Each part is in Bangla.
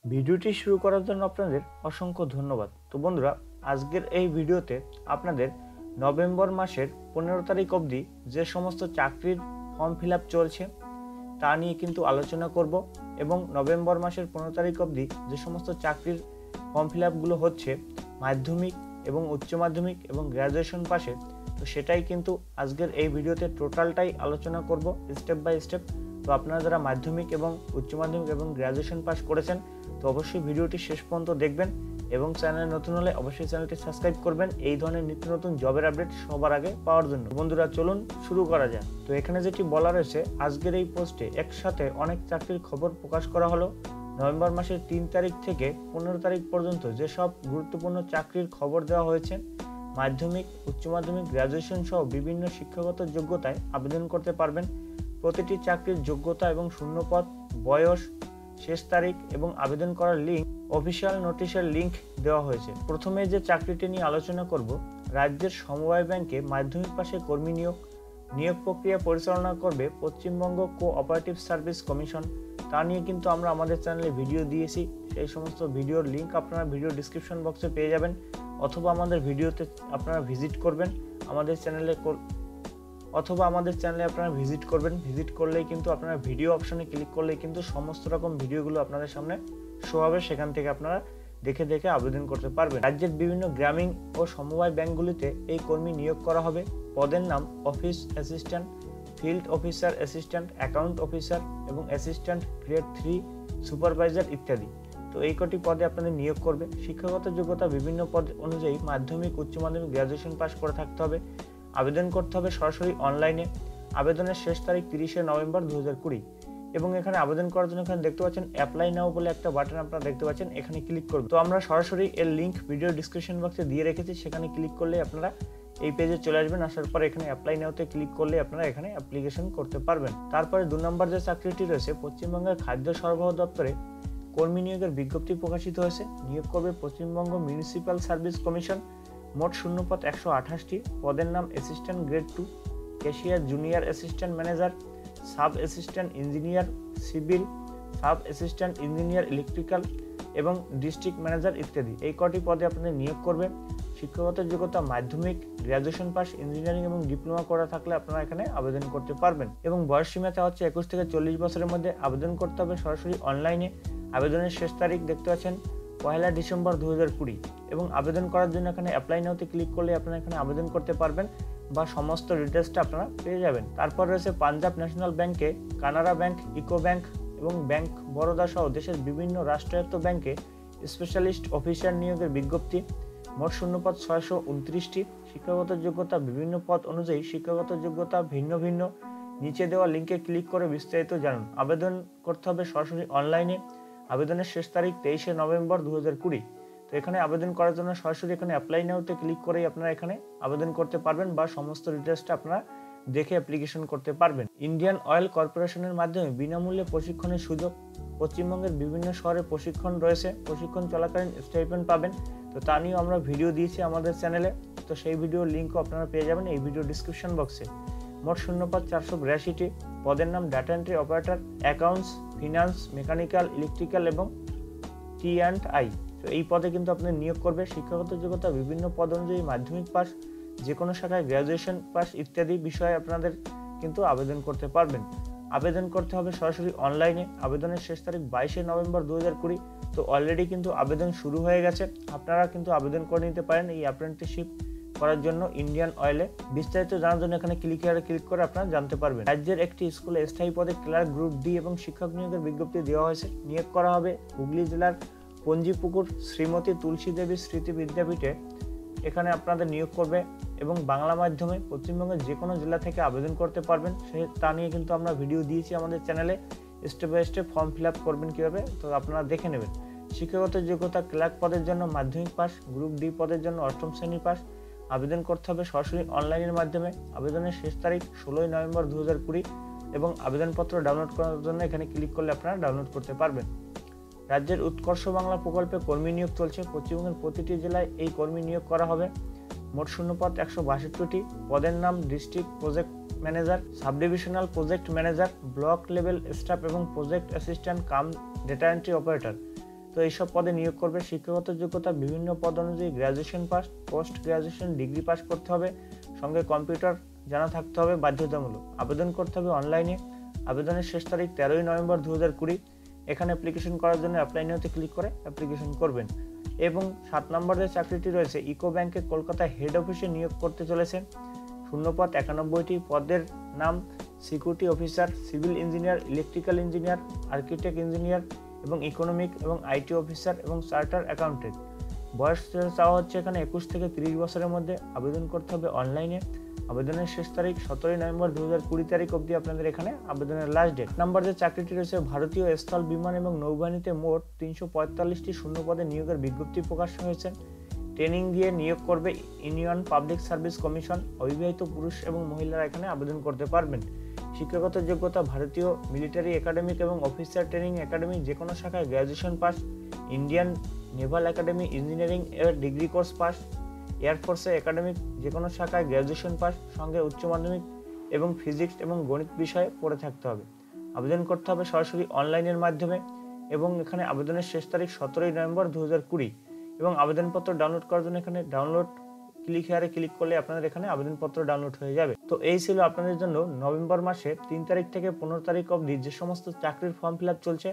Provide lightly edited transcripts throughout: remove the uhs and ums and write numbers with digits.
ভিডিওটি শুরু করার জন্য আপনাদের অসংখ্য ধন্যবাদ। তো বন্ধুরা, আজকের এই ভিডিওতে আপনাদের নভেম্বর মাসের 15 তারিখ অবধি যে সমস্ত চাকরির ফর্ম ফিল আপ চলছে তা নিয়ে কিন্তু আলোচনা করব, এবং নভেম্বর মাসের 15 তারিখ অবধি যে সমস্ত চাকরির ফর্ম ফিল আপগুলো হচ্ছে মাধ্যমিক এবং উচ্চ মাধ্যমিক এবং গ্র্যাজুয়েশন পাশে, তো সেটাই কিন্তু আজকের এই ভিডিওতে টোটালটাই আলোচনা করব স্টেপ বাই স্টেপ। তো আপনারা যারা মাধ্যমিক এবং উচ্চ মাধ্যমিক এবং গ্র্যাজুয়েশন পাস করেছেন তো অবশ্যই ভিডিওটি শেষ পর্যন্ত দেখবেন, এবং চ্যানেলে নতুন হলে অবশ্যই চ্যানেলটি সাবস্ক্রাইব করবেন এই ধরনের নিত্য নতুন জবের আপডেট সবার আগে পাওয়ার জন্য। বন্ধুরা চলুন শুরু করা যাক। তো এখানে যেটি বলা রয়েছে, আজকের এই পোস্টে একসাথে অনেক চাকরির খবর প্রকাশ করা হলো। নভেম্বর মাসের 3 তারিখ থেকে 15 তারিখ পর্যন্ত যেসব গুরুত্বপূর্ণ চাকরির খবর দেওয়া হয়েছে, মাধ্যমিক, উচ্চ মাধ্যমিক, গ্র্যাজুয়েশন সহ বিভিন্ন শিক্ষাগত যোগ্যতায় আবেদন করতে পারবেন। প্রতিটি চাকরির যোগ্যতা এবং শূন্যপদ, বয়স, শেষ তারিখ এবং আবেদন করার লিঙ্ক, অফিসিয়াল নোটিশের লিঙ্ক দেওয়া হয়েছে। প্রথমে যে চাকরিটি নিয়ে আলোচনা করব, রাজ্যের সমবায় ব্যাংকে মাধ্যমিক পাশে কর্মী নিয়োগ প্রক্রিয়া পরিচালনা করবে পশ্চিমবঙ্গ কোঅপারেটিভ সার্ভিস কমিশন। তা নিয়ে কিন্তু আমরা আমাদের চ্যানেলে ভিডিও দিয়েছি, সেই সমস্ত ভিডিওর লিঙ্ক আপনারা ভিডিও ডিসক্রিপশন বক্সে পেয়ে যাবেন, অথবা আমাদের ভিডিওতে আপনারা ভিজিট করবেন আমাদের চ্যানেলে আপনারা ভিজিট করলেই কিন্তু আপনারা ভিডিও অপশনে ক্লিক করলেই কিন্তু সমস্ত রকম ভিডিওগুলো আপনাদের সামনে শো হবে, সেখান থেকে আপনারা দেখে আবেদন করতে পারবেন। রাজ্যের বিভিন্ন গ্রামীণ ও সমবায় ব্যাংকগুলিতে এই কর্মী নিয়োগ করা হবে। পদের নাম office assistant, field officer assistant, account officer এবং অ্যাসিস্ট্যান্ট গ্রেড 3 সুপারভাইজার ইত্যাদি। তো এই কটি পদে আপনাদের নিয়োগ করবে। শিক্ষাগত যোগ্যতা বিভিন্ন পদ অনুযায়ী মাধ্যমিক, উচ্চ মাধ্যমিক, গ্র্যাজুয়েশন পাস করে থাকতে হবে। আবেদন করতে হবে সরাসরি অনলাইনে। আবেদনের শেষ তারিখ 30শে নভেম্বর 2020। এবং এখানে আবেদন করার জন্য এখানে দেখতে পাচ্ছেন অ্যাপ্লাই নাও বলে একটা বাটন আপনারা দেখতে পাচ্ছেন, এখানে ক্লিক করবেন। তো আমরা সরাসরি এর লিঙ্ক ভিডিও ডিসক্রিপশন বক্সে দিয়ে রেখেছি, সেখানে ক্লিক করলে আপনারা এই পেজে চলে আসবেন। আসার পর এখানে অ্যাপ্লাই নাওতে ক্লিক করলে আপনারা এখানে অ্যাপ্লিকেশন করতে পারবেন। তারপরে 2 নম্বর যে চাকরিটি রয়েছে, পশ্চিমবঙ্গের খাদ্য সরবরাহ দপ্তরে কর্মী নিয়োগের বিজ্ঞপ্তি প্রকাশিত হয়েছে। নিয়োগ করবে পশ্চিমবঙ্গ মিউনিসিপ্যাল সার্ভিস কমিশন। মোট শূন্যপদ 128টি। পদের নাম assistant grade 2, cashier, junior assistant manager, sub assistant engineer civil, sub assistant engineer electrical এবং ডিস্ট্রিক্ট ম্যানেজার ইত্যাদি। এই কটি পদে আপনাদের নিয়োগ করবে। শিক্ষাগত যোগ্যতা মাধ্যমিক, গ্র্যাজুয়েশন পাস, ইঞ্জিনিয়ারিং এবং ডিপ্লোমা করা থাকলে আপনারা এখানে আবেদন করতে পারবেন। এবং বয়স সীমাটা হচ্ছে 21 থেকে 40 বছরের মধ্যে। আবেদন করতে হবে সরাসরি অনলাইনে। আবেদনের শেষ তারিখ দেখতে পাচ্ছেন 1 ডিসেম্বর 2020। এবং আবেদন করার জন্য এখানে অ্যাপ্লাই নাওতে ক্লিক করলে আপনারা এখানে আবেদন করতে পারবেন বা সমস্ত ডিটেলসটা আপনারা পেয়ে যাবেন। তারপর রয়েছে পাঞ্জাব ন্যাশনাল ব্যাংকে, কানাড়া ব্যাংক, ইকো ব্যাংক এবং ব্যাংক বরোদা সহ দেশের বিভিন্ন রাষ্ট্রায়ত্ত ব্যাংকে স্পেশালিস্ট অফিসার নিয়োগের বিজ্ঞপ্তি। মোট শূন্যপদ 629টি। শিক্ষাগত যোগ্যতা বিভিন্ন পদ অনুযায়ী শিক্ষাগত যোগ্যতা ভিন্ন ভিন্ন। নিচে দেওয়া লিঙ্কে ক্লিক করে বিস্তারিত জানুন। আবেদন করতে হবে সরাসরি অনলাইনে। আবেদনের শেষ তারিখ 23শে নভেম্বর 2020। তো এখানে আবেদন করার জন্য সরাসরি এখানে অ্যাপ্লাই নাওতে ক্লিক করে আপনারা এখানে আবেদন করতে পারবেন বা সমস্ত ডিটেলসটা আপনারা দেখে অ্যাপ্লিকেশন করতে পারবেন। ইন্ডিয়ান অয়েল কর্পোরেশনের মাধ্যমে বিনামূল্যে প্রশিক্ষণের সুযোগ। পশ্চিমবঙ্গের বিভিন্ন শহরে প্রশিক্ষণ রয়েছে। প্রশিক্ষণ চলাকালীন স্টাইপেন্ড পাবেন। তো তা নিয়েও আমরা ভিডিও দিয়েছি আমাদের চ্যানেলে, তো সেই ভিডিওর লিঙ্কও আপনারা পেয়ে যাবেন এই ভিডিও ডিসক্রিপশন বক্সে। মোট শূন্যপদ 482টি। পদের নাম data entry operator, accounts, finance, mechanical, electrical এবং T&I। তো এই পদে কিন্তু আপনাদের নিয়োগ করবে। শিক্ষাগত যোগ্যতা বিভিন্ন পদ অনুযায়ী মাধ্যমিক পাস, যে কোনো শাখায় গ্র্যাজুয়েশন পাস ইত্যাদি বিষয়ে আপনাদের কিন্তু আবেদন করতে পারবেন। আবেদন করতে হবে সরাসরি অনলাইনে। আবেদনের শেষ তারিখ 22শে নভেম্বর 2020। তো অলরেডি কিন্তু আবেদন শুরু হয়ে গেছে, আপনারা কিন্তু আবেদন করে নিতে পারেন এই অ্যাপ্রেন্টিসশিপ করার জন্য ইন্ডিয়ান অয়েলে। বিস্তারিত জানার জন্য এখানে ক্লিক করে আপনারা জানতে পারবেন। রাজ্যের একটি স্কুলে স্থায়ী পদে ক্লার্ক গ্রুপ ডি এবং শিক্ষক নিয়োগের বিজ্ঞপ্তি দেওয়া হয়েছে। নিয়োগ করা হবে হুগলি জেলার পঞ্জিপুকুর শ্রীমতী তুলসী দেবী স্মৃতি বিদ্যাপীঠে। এখানে আপনাদের নিয়োগ করবে এবং বাংলা মাধ্যমে। পশ্চিমবঙ্গের যে কোনো জেলা থেকে আবেদন করতে পারবেন, তা নিয়ে কিন্তু আমরা ভিডিও দিয়েছি আমাদের চ্যানেলে, step by step form fill up করবেন কীভাবে, তো আপনারা দেখে নেবেন। শিক্ষাগত যোগ্যতা ক্লার্ক পদের জন্য মাধ্যমিক পাস, গ্রুপ ডি পদের জন্য 8ম শ্রেণী পাস। আবেদন করতে হবে সরাসরি অনলাইনের মাধ্যমে। আবেদনের শেষ তারিখ 16ই নভেম্বর 2020। এবং আবেদনপত্র ডাউনলোড করার জন্য এখানে ক্লিক করলে আপনারা ডাউনলোড করতে পারবেন। রাজ্যের উৎকর্ষ বাংলা প্রকল্পে কর্মী নিয়োগ চলছে। পশ্চিমবঙ্গের প্রতিটি জেলায় এই কর্মী নিয়োগ করা হবে। মোট শূন্যপদ 162টি। পদের নাম district project manager, sub divisional project manager, block level staff এবং project assistant cum data entry operator. তো এইসব পদে নিয়োগ করবে। শিক্ষাগত যোগ্যতা বিভিন্ন পদ অনুযায়ী graduation pass, post graduation degree pass করতে হবে, সঙ্গে কম্পিউটার জানা থাকতে হবে বাধ্যতামূলক। আবেদন করতে হবে অনলাইনে। আবেদনের শেষ তারিখ 13 নভেম্বর 2020। এখানে অ্যাপ্লিকেশন করার জন্য অ্যাপ্লাই নাওতে ক্লিক করে অ্যাপ্লিকেশন করবেন। এবং 7 নম্বর যে চাকরিটি রয়েছে, ইকো ব্যাংকে কলকাতায় হেড অফিসে নিয়োগ করতে চলেছেন। শূন্যপদ 91টি। পদের নাম security officer, civil engineer, electrical engineer, architect engineer এবং ইকোনমিক এবং আইটি অফিসার এবং চার্টার অ্যাকাউন্টেন্ট। বয়স চাওয়া হচ্ছে এখানে 21 থেকে 30 বছরের মধ্যে। আবেদন করতে হবে অনলাইনে। আবেদনের শেষ তারিখ 17 নভেম্বর 2020 তারিখ অবধি আপনাদের এখানে আবেদনের লাস্ট ডেট। নাম্বার যে চাকরিটি রয়েছে, ভারতীয় স্থল বিমান এবং নৌবাহিনীতে মোট 345টি শূন্যপদে নিয়োগের বিজ্ঞপ্তি প্রকাশ হয়েছে। ট্রেনিং দিয়ে নিয়োগ করবে ইউনিয়ন পাবলিক সার্ভিস কমিশন। অবিবাহিত পুরুষ এবং মহিলারা এখানে আবেদন করতে পারবেন। শিক্ষাগত যোগ্যতা ভারতীয় মিলিটারি একাডেমিক এবং অফিসার ট্রেনিং একাডেমি যে কোনো শাখায় graduation pass, Indian Naval academy engineering এর ডিগ্রি কোর্স পাস, এয়ারফোর্সের একাডেমিক যে কোনো শাখায় গ্র্যাজুয়েশন পাস, সঙ্গে উচ্চ মাধ্যমিক এবং ফিজিক্স এবং গণিত বিষয়ে পড়ে থাকতে হবে। আবেদন করতে হবে সরাসরি অনলাইনের মাধ্যমে এবং এখানে আবেদনের শেষ তারিখ 17 নভেম্বর 2020। এবং আবেদনপত্র ডাউনলোড করার জন্য এখানে ডাউনলোড হেয়ারে ক্লিক করলে আপনাদের এখানে আবেদনপত্র ডাউনলোড হয়ে যাবে। তো এই ছিল আপনাদের জন্য নভেম্বর মাসে 3 তারিখ থেকে 15 তারিখ অবধি যে সমস্ত চাকরির ফর্ম ফিল আপ চলছে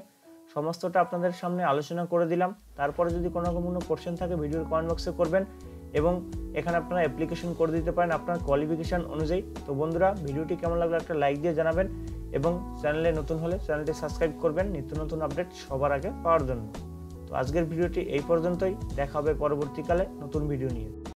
সমস্তটা আপনাদের সামনে আলোচনা করে দিলাম। তারপরে যদি কোনো কোশ্চেন থাকে ভিডিওর কমেন্ট বক্সে করবেন এবং এখানে আপনারা অ্যাপ্লিকেশন করে দিতে পারেন আপনার কোয়ালিফিকেশন অনুযায়ী। তো বন্ধুরা, ভিডিওটি কেমন লাগলো একটা লাইক দিয়ে জানাবেন এবং চ্যানেলে নতুন হলে চ্যানেলটি সাবস্ক্রাইব করবেন নিত্য নতুন আপডেট সবার আগে পাওয়ার জন্য। তো আজকের ভিডিওটি এই পর্যন্তই। দেখা হবে পরবর্তীকালে নতুন ভিডিও নিয়ে।